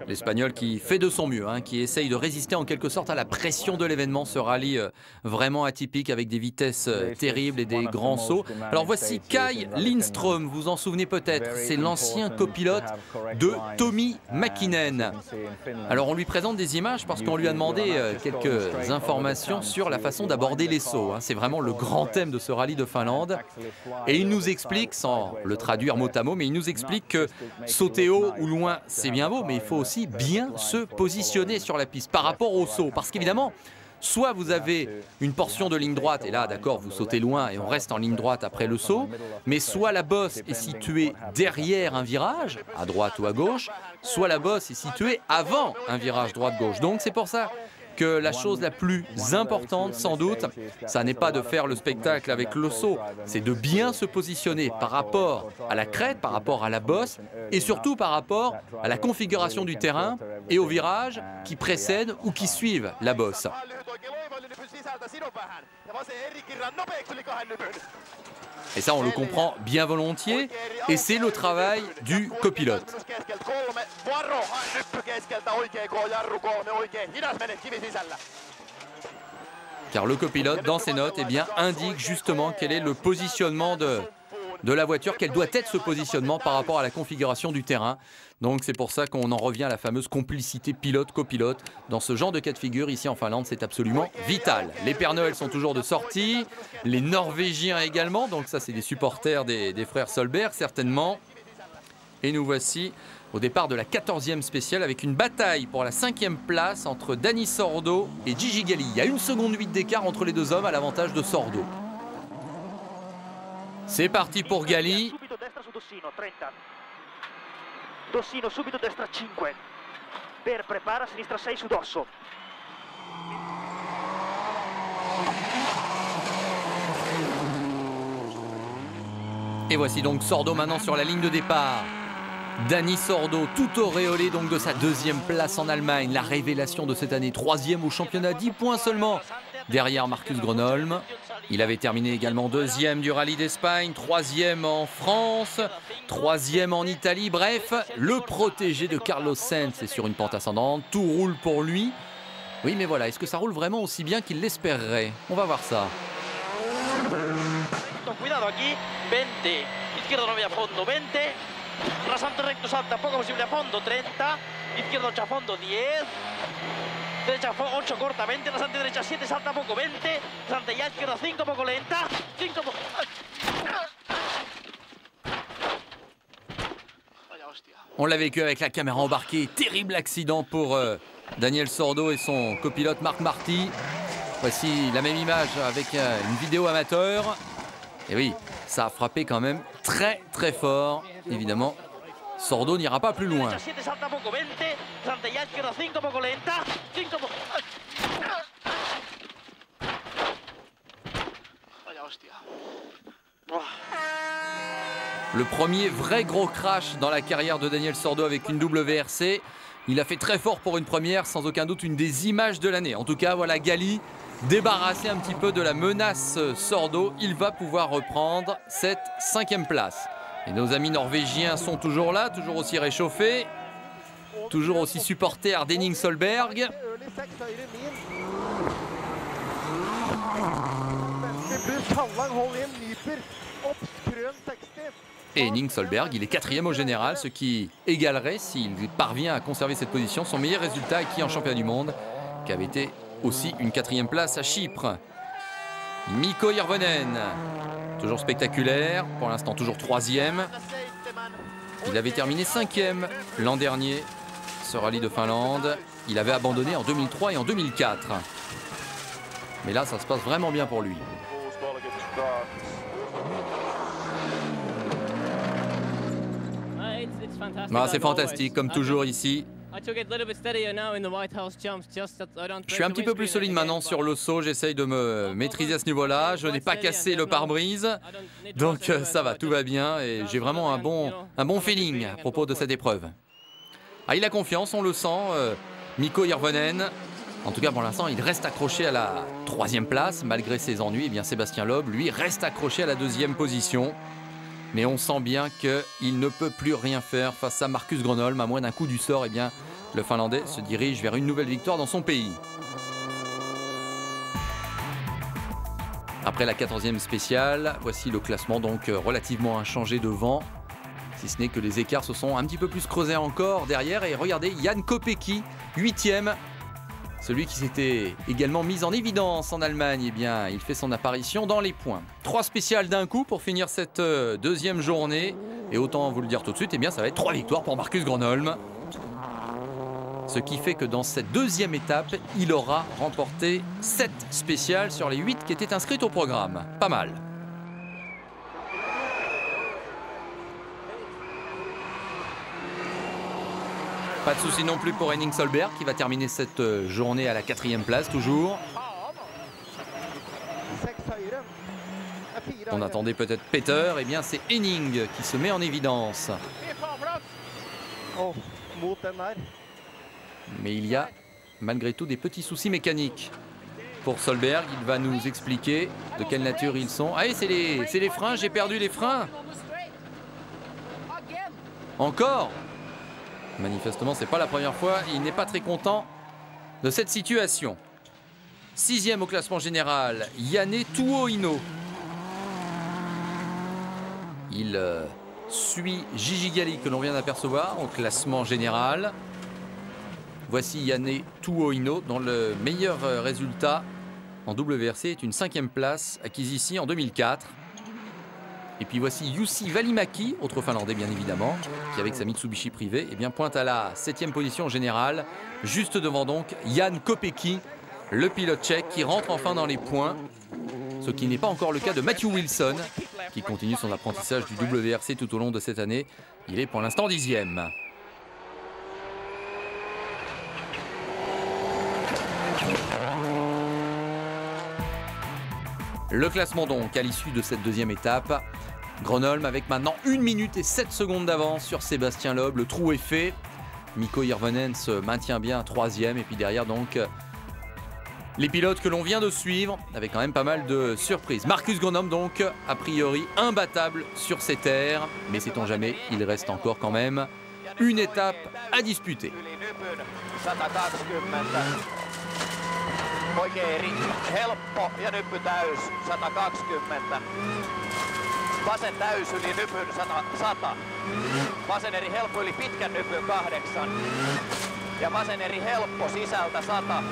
L'Espagnol qui fait de son mieux, qui essaye de résister en quelque sorte à la pression de l'événement, ce rallye vraiment atypique avec des vitesses terribles et des grands sauts. Alors voici Kai Lindström, vous en souvenez peut-être, c'est l'ancien copilote de Tommi Mäkinen. Alors on lui présente des images parce qu'on lui a demandé quelques informations sur la façon d'aborder les sauts. C'est vraiment le grand thème de ce rallye de Finlande. Et il nous explique, sans le traduire mot à mot, mais il nous explique que sauter haut ou loin, c'est bien beau, mais il faut aussi bien se positionner sur la piste par rapport au saut. Parce qu'évidemment, soit vous avez une portion de ligne droite, et là, d'accord, vous sautez loin et on reste en ligne droite après le saut, mais soit la bosse est située derrière un virage, à droite ou à gauche, soit la bosse est située avant un virage droite-gauche. Donc c'est pour ça que la chose la plus importante, sans doute, ça n'est pas de faire le spectacle avec le saut, c'est de bien se positionner par rapport à la crête, par rapport à la bosse, et surtout par rapport à la configuration du terrain et aux virages qui précèdent ou qui suivent la bosse. Et ça, on le comprend bien volontiers, et c'est le travail du copilote. Car le copilote, dans ses notes, indique justement quel est le positionnement de la voiture, quel doit être ce positionnement par rapport à la configuration du terrain. Donc c'est pour ça qu'on en revient à la fameuse complicité pilote-copilote. Dans ce genre de cas de figure, ici en Finlande, c'est absolument vital. Les Pères Noël sont toujours de sortie, les Norvégiens également, donc ça c'est des supporters des frères Solberg certainement. Et nous voici au départ de la 14e spéciale avec une bataille pour la 5e place entre Dani Sordo et Gigi Galli. Il y a 1 seconde 8 d'écart entre les deux hommes à l'avantage de Sordo. C'est parti pour Galli. Dossino subito destra 5, per prepara sinistra 6 su Dosso. Et voici donc Sordo maintenant sur la ligne de départ. Dani Sordo, tout auréolé donc de sa 2e place en Allemagne, la révélation de cette année, 3e au championnat, 10 points seulement derrière Marcus Gronholm. Il avait terminé également 2e du rallye d'Espagne, 3e en France, 3e en Italie. Bref, le protégé de Carlos Sainz est sur une pente ascendante, tout roule pour lui. Oui, mais voilà, est-ce que ça roule vraiment aussi bien qu'il l'espérerait? On va voir ça. Cuidado aquí, 20, izquierdo 9 a fondo, 20, rasante recto salta poco posible a fondo, 30, izquierdo 8 a fondo, 10, derecha 8 corta, 20, rasante derecha 7, salta poco, 20, rasante ya izquierda 5, poco lenta, 5 poco... On l'a vécu avec la caméra embarquée, terrible accident pour Daniel Sordo et son copilote Marc Marty. Voici la même image avec une vidéo amateur. Et oui, ça a frappé quand même très très fort. Évidemment, Sordo n'ira pas plus loin. Le premier vrai gros crash dans la carrière de Daniel Sordo avec une WRC. Il a fait très fort pour une première, sans aucun doute une des images de l'année. En tout cas, voilà Galli débarrassé un petit peu de la menace Sordo. Il va pouvoir reprendre cette 5e place. Et nos amis norvégiens sont toujours là, toujours aussi réchauffés, toujours aussi supporters d'Henning Solberg. Et Henning Solberg, il est 4e au général, ce qui égalerait, s'il parvient à conserver cette position, son meilleur résultat acquis en championnat du monde, qui avait été aussi une 4e place à Chypre. Mikko Hirvonen, toujours spectaculaire, pour l'instant toujours 3e. Il avait terminé 5e l'an dernier, ce rallye de Finlande. Il avait abandonné en 2003 et en 2004. Mais là, ça se passe vraiment bien pour lui. Ah, c'est fantastique, comme toujours ici. Je suis un petit peu plus solide maintenant sur le saut, j'essaye de me maîtriser à ce niveau-là. Je n'ai pas cassé le pare-brise, donc ça va, tout va bien et j'ai vraiment un bon feeling à propos de cette épreuve. Ah, il a confiance, on le sent, Mikko Hirvonen. En tout cas, pour l'instant, il reste accroché à la 3e place, malgré ses ennuis. Eh bien, Sébastien Loeb, lui, reste accroché à la 2e position. Mais on sent bien qu'il ne peut plus rien faire face à Marcus Gronholm. À moins d'un coup du sort, eh bien, le Finlandais se dirige vers une nouvelle victoire dans son pays. Après la 14e spéciale, voici le classement donc relativement inchangé devant. Si ce n'est que les écarts se sont un petit peu plus creusés encore derrière. Et regardez, Jan Kopecky, 8e. Celui qui s'était également mis en évidence en Allemagne, eh bien, il fait son apparition dans les points. 3 spéciales d'un coup pour finir cette 2e journée. Et autant vous le dire tout de suite, eh bien, ça va être 3 victoires pour Marcus Gronholm. Ce qui fait que dans cette 2e étape, il aura remporté 7 spéciales sur les 8 qui étaient inscrites au programme. Pas mal. Pas de souci non plus pour Henning Solberg qui va terminer cette journée à la 4e place toujours. On attendait peut-être Peter, et bien c'est Henning qui se met en évidence. Mais il y a malgré tout des petits soucis mécaniques. Pour Solberg, il va nous expliquer de quelle nature ils sont. Ah, c'est les freins, j'ai perdu les freins. Encore ? Manifestement, c'est pas la première fois. Il n'est pas très content de cette situation. 6e au classement général, Janne Tuohino. Il suit Gigi Galli que l'on vient d'apercevoir au classement général. Voici Janne Tuohino dont le meilleur résultat en WRC est une 5e place acquise ici en 2004. Et puis voici Jussi Välimäki, autre Finlandais bien évidemment, qui avec sa Mitsubishi privée eh bien, pointe à la 7e position générale, juste devant donc Jan Kopecky, le pilote tchèque qui rentre enfin dans les points, ce qui n'est pas encore le cas de Matthew Wilson, qui continue son apprentissage du WRC tout au long de cette année. Il est pour l'instant 10e. Le classement donc à l'issue de cette 2e étape. Gronholm avec maintenant 1 minute et 7 secondes d'avance sur Sébastien Loeb. Le trou est fait. Mikko Hirvonen se maintient bien 3e. Et puis derrière donc les pilotes que l'on vient de suivre avec quand même pas mal de surprises. Marcus Gronholm donc a priori imbattable sur ces terres. Mais sait-on jamais, il reste encore quand même une étape à disputer. Oikein helppo ja nyppy täys 120. Vasen täys yli nypyn 100. Vasen eri helppo yli pitkän nypyn 8. Ja vasen eri helppo sisältä 100.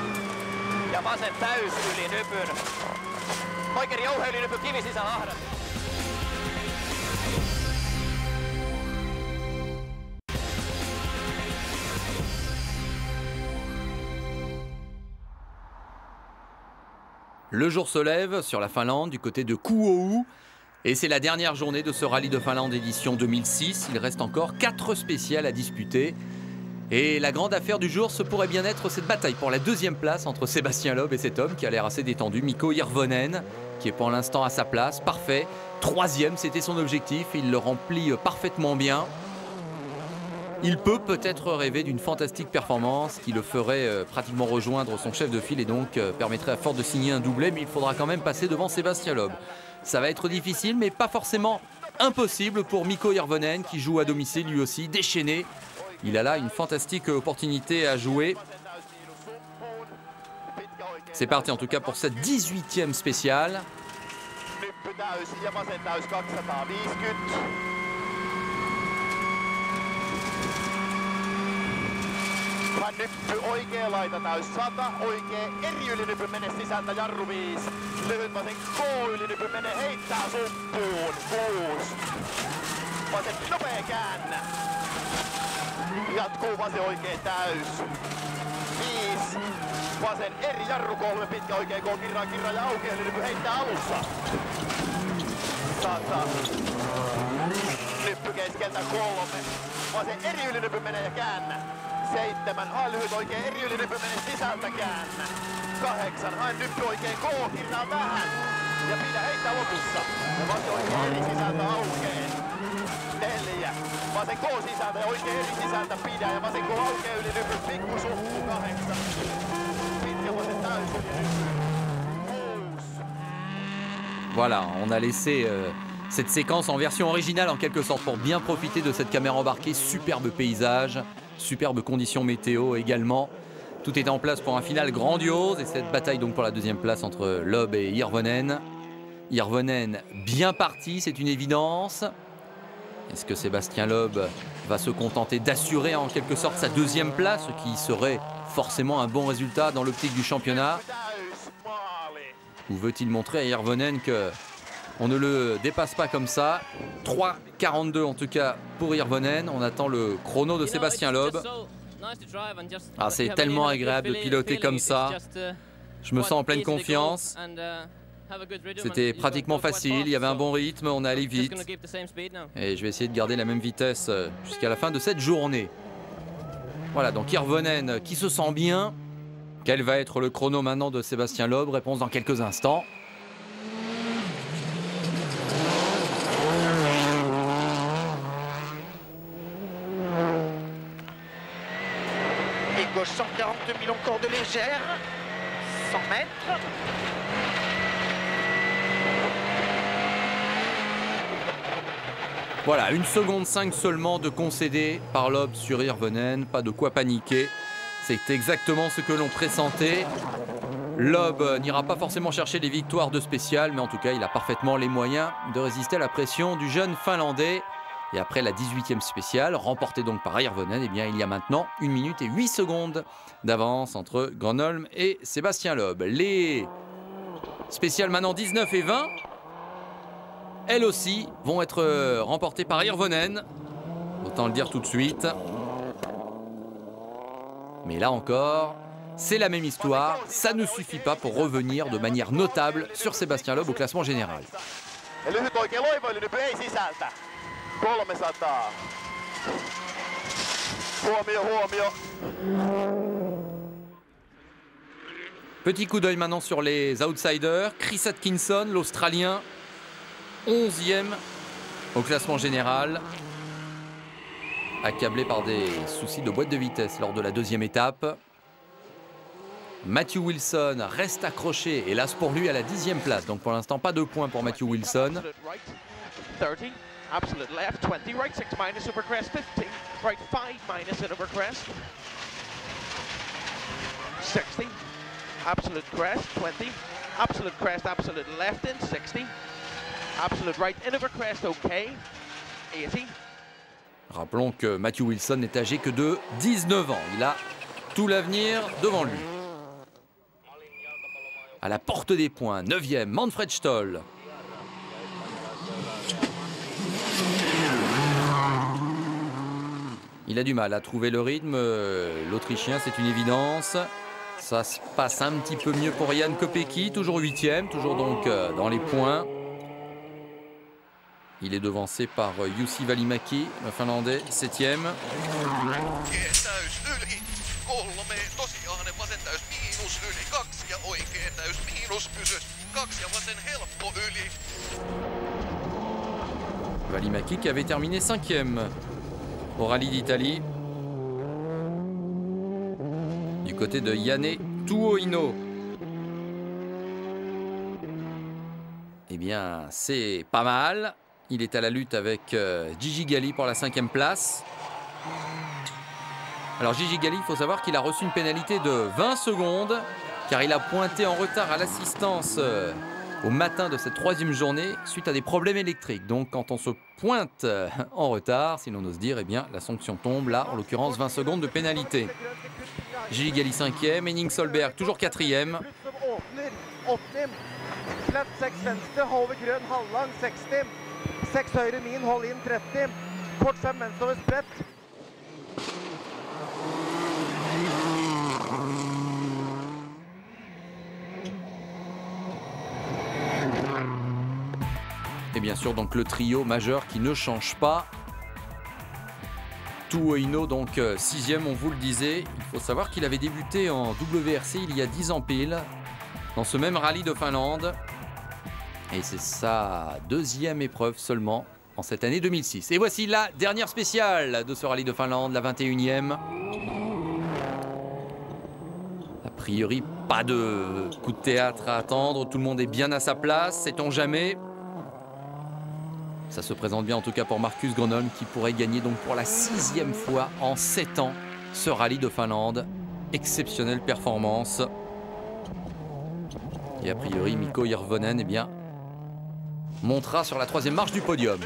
Ja vasen täys yli nypyn. Oikein jouhe yli nypyn kivi sisällä ahdas. Le jour se lève sur la Finlande du côté de Kuohu et c'est la dernière journée de ce rallye de Finlande édition 2006. Il reste encore 4 spéciales à disputer et la grande affaire du jour, ce pourrait bien être cette bataille pour la 2e place entre Sébastien Loeb et cet homme qui a l'air assez détendu, Mikko Hirvonen, qui est pour l'instant à sa place, parfait. 3e, c'était son objectif et il le remplit parfaitement bien. Il peut peut-être rêver d'une fantastique performance qui le ferait pratiquement rejoindre son chef de file et donc permettrait à Ford de signer un doublé, mais il faudra quand même passer devant Sébastien Loeb. Ça va être difficile, mais pas forcément impossible pour Mikko Hirvonen qui joue à domicile lui aussi, déchaîné. Il a là une fantastique opportunité à jouer. C'est parti en tout cas pour cette 18e spéciale. Nyppy oikea laita täys 100, oikea eri ylinypy mene sisältä jarru 5. Lyhyt vasen K ylinypy mene heittää suppuun 6. Vasen nopea käännä. Jatkuu vasen oikein täys. 5. Vasen eri jarru 3 pitkä oikein koo kirraa ja auki. Eli nyppy heittää alussa. 100. Nyppy keskeltä 3. Vasen eri ylinyppy menee ja käännä. 7. Hae lyhyt oikein eri ylinyppy menee sisältä käännä. 8. Hae nyppy oikein koo kirraa vähän. Ja pidä heittää lopussa. Ja vasen oikein eri sisältä aukee. 4. Vasen koo sisältä ja oikein eri sisältä pidä. Ja vasen koo aukee yli nyppy pikku suhtuu. 8. Pitkä vasen täys yli nyppy. 6. Voilà, on a laissé cette séquence en version originale en quelque sorte pour bien profiter de cette caméra embarquée. Superbe paysage, superbe conditions météo également. Tout est en place pour un final grandiose et cette bataille donc pour la deuxième place entre Loeb et Hirvonen. Hirvonen bien parti, c'est une évidence. Est-ce que Sébastien Loeb va se contenter d'assurer en quelque sorte sa deuxième place, ce qui serait forcément un bon résultat dans l'optique du championnat? Ou veut-il montrer à Hirvonen qu'on ne le dépasse pas comme ça? 3,42 en tout cas pour Hirvonen. On attend le chrono de Sébastien Loeb. Ah, c'est tellement agréable de piloter comme ça. Je me sens en pleine confiance. C'était pratiquement facile, il y avait un bon rythme, on est allé vite. Et je vais essayer de garder la même vitesse jusqu'à la fin de cette journée. Voilà, donc Hirvonen qui se sent bien. Quel va être le chrono maintenant de Sébastien Loeb? Réponse dans quelques instants. Et gauche 142 000 encore de légère. 100 mètres. Voilà, 1 seconde 5 seulement de concédé par Loeb sur Hirvonen. Pas de quoi paniquer. C'est exactement ce que l'on pressentait. Loeb n'ira pas forcément chercher les victoires de spécial, mais en tout cas, il a parfaitement les moyens de résister à la pression du jeune Finlandais. Et après la 18e spéciale, remportée donc par Hirvonen, eh bien, il y a maintenant 1 minute et 8 secondes d'avance entre Gronholm et Sébastien Loeb. Les spéciales maintenant 19 et 20, elles aussi, vont être remportées par Hirvonen. Autant le dire tout de suite. Mais là encore, c'est la même histoire. Ça ne suffit pas pour revenir de manière notable sur Sébastien Loeb au classement général. Ja lyhyt oikein loivoilynypy ei sisältä. 300. Huomio. Petit coup d'œil maintenant sur les outsiders. Chris Atkinson, l'Australien, 11e au classement général. Accablé par des soucis de boîte de vitesse lors de la deuxième étape. Matthew Wilson reste accroché, hélas pour lui, à la 10e place. Donc pour l'instant, pas de points pour Matthew Wilson. 30, absolute left, 20, right 6 minus over crest, 15, right 5 minus in over crest, 60, absolute crest, 20, absolute crest, absolute left in, 60, absolute right in over crest, okay, 80. Rappelons que Matthew Wilson n'est âgé que de 19 ans. Il a tout l'avenir devant lui. À la porte des points, 9e, Manfred Stoll. Il a du mal à trouver le rythme, l'Autrichien, c'est une évidence. Ça se passe un petit peu mieux pour Jan Kopecky, toujours 8e, toujours donc dans les points. Il est devancé par Jussi Välimäki, le Finlandais, 7e. Välimäki qui avait terminé 5e au rallye d'Italie. Du côté de Janne Tuohino. Eh bien, c'est pas mal. Il est à la lutte avec Gigi Galli pour la 5e place. Alors Gigi Galli, il faut savoir qu'il a reçu une pénalité de 20 secondes car il a pointé en retard à l'assistance au matin de cette 3e journée suite à des problèmes électriques. Donc quand on se pointe en retard, si l'on ose dire, eh bien la sanction tombe là, en l'occurrence 20 secondes de pénalité. Gigi Galli 5e, Henning Solberg toujours 4e. Platt 6 venstre, halve grønn, halvlang 60. 6 høyre min, hold inn 30. Kort 5 venstreover spredt. Et bien sûr donc le trio majeur qui ne change pas. Tuo Ino donc 6e, on vous le disait. Il faut savoir qu'il avait débuté en WRC il y a 10 ans pile, dans ce même rallye de Finlande. Et c'est sa 2e épreuve seulement en cette année 2006. Et voici la dernière spéciale de ce rallye de Finlande, la 21e. A priori, pas de coup de théâtre à attendre. Tout le monde est bien à sa place, sait-on jamais. Ça se présente bien en tout cas pour Marcus Gronholm qui pourrait gagner donc pour la 6e fois en 7 ans ce rallye de Finlande. Exceptionnelle performance. Et a priori, Mikko Hirvonen, eh bien, montera sur la 3e marche du podium.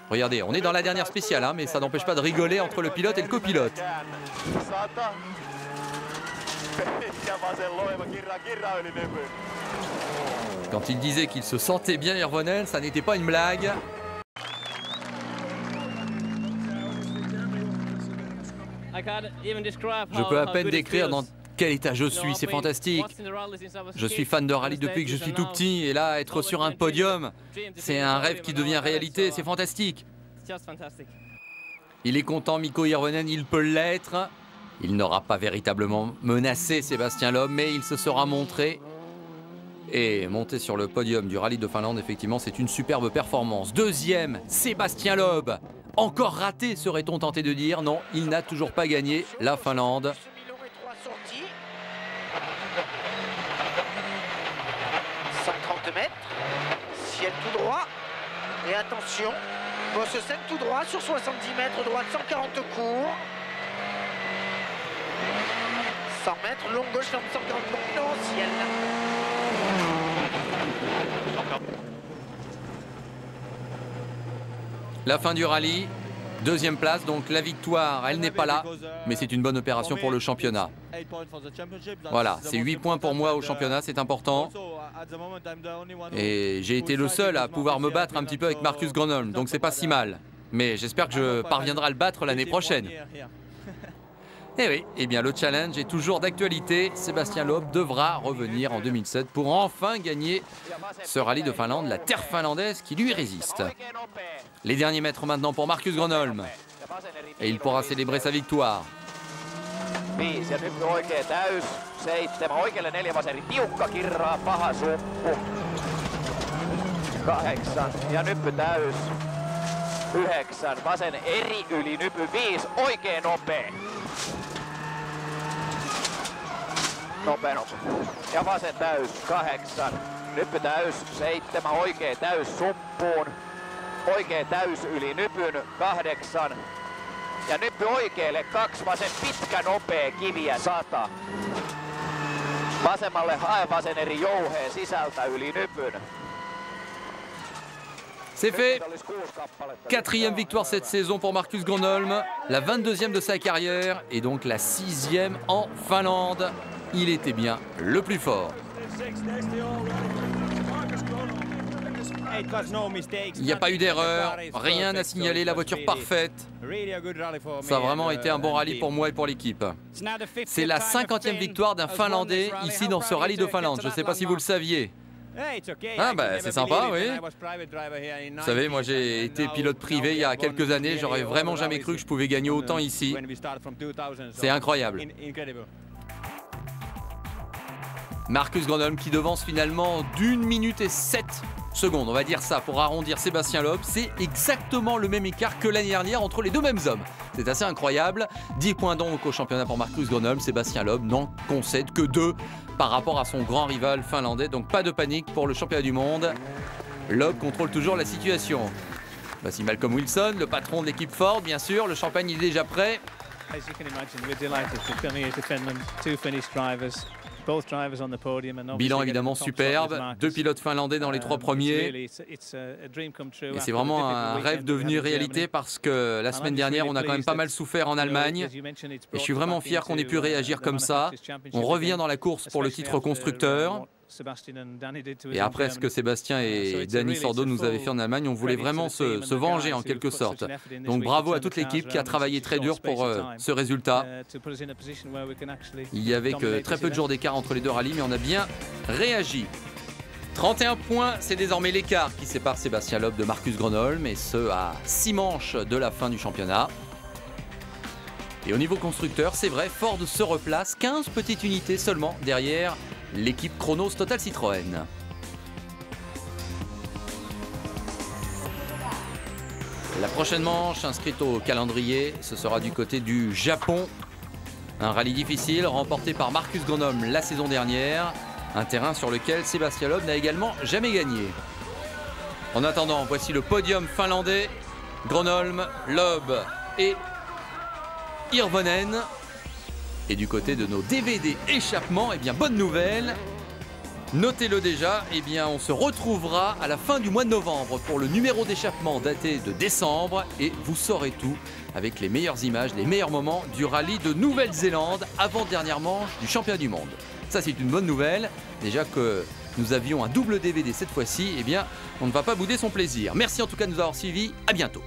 Regardez, on est dans la dernière spéciale, hein, mais ça n'empêche pas de rigoler entre le pilote et le copilote. Quand il disait qu'il se sentait bien Hirvonen, ça n'était pas une blague. Je peux à peine décrire dans quel état je suis, c'est fantastique. Je suis fan de rallye depuis que je suis tout petit et là, être sur un podium, c'est un rêve qui devient réalité, c'est fantastique. Il est content, Mikko Hirvonen, il peut l'être. Il n'aura pas véritablement menacé Sébastien Loeb, mais il se sera montré. Et monter sur le podium du rallye de Finlande, effectivement, c'est une superbe performance. 2e, Sébastien Loeb. Encore raté, serait-on tenté de dire. Non, il n'a toujours pas gagné la Finlande. 130 mètres, ciel tout droit. Et attention, bosse 5 tout droit sur 70 mètres, droite 140 court. 100 mètres, long gauche, 140 non, ciel. La fin du rallye, 2e place, donc la victoire, elle n'est pas là, mais c'est une bonne opération pour le championnat. Voilà, c'est 8 points pour moi au championnat, c'est important. Et j'ai été le seul à pouvoir me battre un petit peu avec Marcus Gronholm, donc c'est pas si mal. Mais j'espère que je parviendrai à le battre l'année prochaine. Et oui, eh bien le challenge est toujours d'actualité. Sébastien Loeb devra revenir en 2007 pour enfin gagner ce rallye de Finlande, la terre finlandaise qui lui résiste. Les derniers mètres maintenant pour Marcus Gronholm. Et il pourra célébrer sa victoire. 5 ja nyt oikea täys. 7 oikealle 4 vaseri. Tiukka kirraa, paha suppu. 8 ja nyppy täys. 9 vasen eri yli nypy 5. Oikein nopea. Nopea. Ja vasen täys 8. Nyppy täys 7. Oikea täys suppuun. Oikea täys yli nypyn 8. Ja nyppy oikealle 2, vasen pitkä nopea kiviä 100. Vasemmalle hae vasen eri jouheen sisältä yli nypyn. C'est fait. 4e victoire cette saison pour Marcus Gronholm, la 22e de sa carrière et donc la 6e en Finlande. Il était bien le plus fort. Il n'y a pas eu d'erreur, rien à signaler, la voiture parfaite. Ça a vraiment été un bon rallye pour moi et pour l'équipe. C'est la 50e victoire d'un Finlandais ici dans ce rallye de Finlande. Je ne sais pas si vous le saviez. Ah bah c'est sympa, oui. Vous savez, moi j'ai été pilote privé il y a quelques années. J'aurais vraiment jamais cru que je pouvais gagner autant ici. C'est incroyable. Marcus Gronholm qui devance finalement d'1 minute et 7 secondes, on va dire ça, pour arrondir Sébastien Loeb. C'est exactement le même écart que l'année dernière entre les deux mêmes hommes. C'est assez incroyable. 10 points donc au championnat pour Marcus Gronholm. Sébastien Loeb n'en concède que 2 par rapport à son grand rival finlandais. Donc pas de panique pour le championnat du monde. Loeb contrôle toujours la situation. Voici Malcolm Wilson, le patron de l'équipe Ford, bien sûr. Le champagne est déjà prêt. Bilan évidemment superbe, 2 pilotes finlandais dans les 3 premiers. Et c'est vraiment un rêve devenu réalité parce que la semaine dernière, on a quand même pas mal souffert en Allemagne. Et je suis vraiment fier qu'on ait pu réagir comme ça. On revient dans la course pour le titre constructeur. Et après ce que Sébastien et Dani Sordo nous avaient fait en Allemagne, on voulait vraiment se venger en quelque sorte. Donc bravo à toute l'équipe qui a travaillé très dur pour ce résultat. Il n'y avait que très peu de jours d'écart entre les deux rallyes, mais on a bien réagi. 31 points, c'est désormais l'écart qui sépare Sébastien Loeb de Marcus Gronholm, et ce à 6 manches de la fin du championnat. Et au niveau constructeur, c'est vrai, Ford se replace, 15 petites unités seulement derrière l'équipe Chronos Total Citroën. La prochaine manche inscrite au calendrier, ce sera du côté du Japon. Un rallye difficile remporté par Marcus Gronholm la saison dernière. Un terrain sur lequel Sébastien Loeb n'a également jamais gagné. En attendant, voici le podium finlandais. Gronholm, Loeb et Hirvonen. Et du côté de nos DVD échappements, eh bien bonne nouvelle. Notez-le déjà, eh bien on se retrouvera à la fin du mois de novembre pour le numéro d'échappement daté de décembre. Et vous saurez tout avec les meilleures images, les meilleurs moments du rallye de Nouvelle-Zélande, avant-dernière manche du championnat du monde. Ça, c'est une bonne nouvelle. Déjà que nous avions un double DVD cette fois-ci, eh bien, on ne va pas bouder son plaisir. Merci en tout cas de nous avoir suivis. À bientôt.